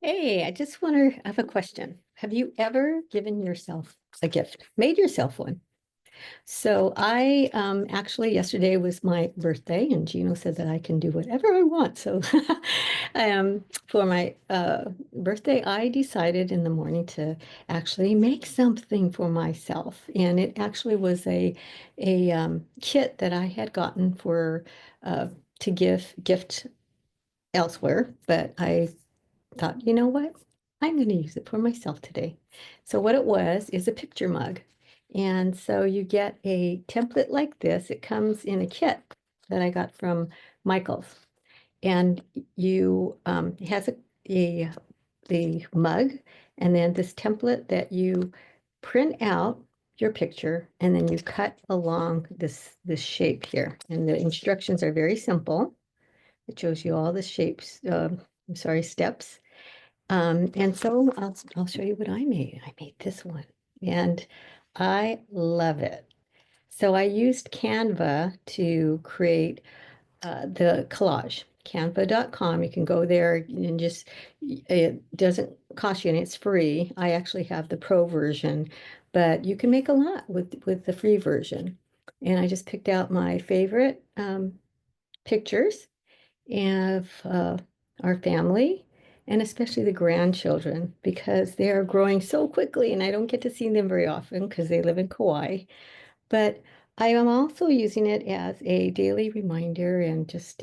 Hey, I have a question. Have you ever given yourself a gift, made yourself one? So I actually yesterday was my birthday, and Gino said that I can do whatever I want. So for my birthday, I decided in the morning to actually make something for myself, and it actually was a kit that I had gotten for uh, to give gift elsewhere, but I thought, you know what? I'm going to use it for myself today. So what it was is a picture mug. And so you get a template like this. It comes in a kit that I got from Michael's. And it has a the mug and then this template that you print out your picture and then you cut along this shape here. And the instructions are very simple. It shows you all the shapes, steps. And so I'll show you what I made. I made this one and I love it. So I used Canva to create the collage. Canva.com. You can go there and just, it doesn't cost you and it's free. I actually have the pro version, but you can make a lot with the free version. And I just picked out my favorite pictures of our family and especially the grandchildren because they are growing so quickly and I don't get to see them very often because they live in Kauai. But I am also using it as a daily reminder and just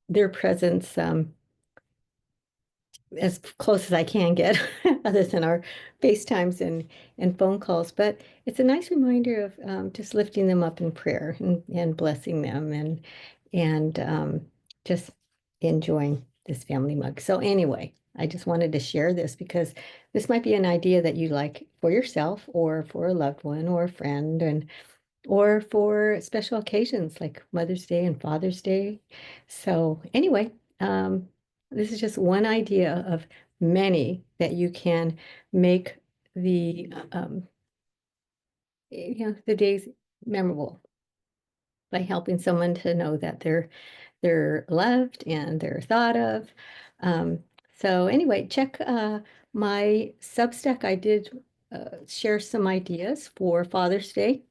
their presence as close as I can get, other than our FaceTimes and phone calls. But it's a nice reminder of just lifting them up in prayer and blessing them and just enjoying this family mug. So anyway, I just wanted to share this because this might be an idea that you like for yourself or for a loved one or a friend and or for special occasions like Mother's Day and Father's Day. So anyway, this is just one idea of many that you can make the days memorable by helping someone to know that they're loved and they're thought of. Um, so anyway, check my Substack. I did share some ideas for Father's Day,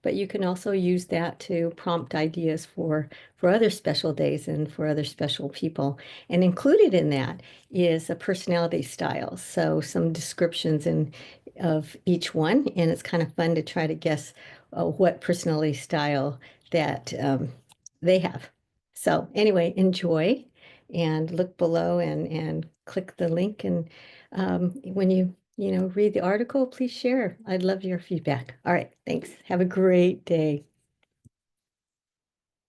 but you can also use that to prompt ideas for other special days and for other special people. And included in that is a personality style. So some descriptions of each one, and it's kind of fun to try to guess what personality style that they have. So anyway, enjoy and look below and click the link. And when you read the article, please share. I'd love your feedback. All right, thanks. Have a great day.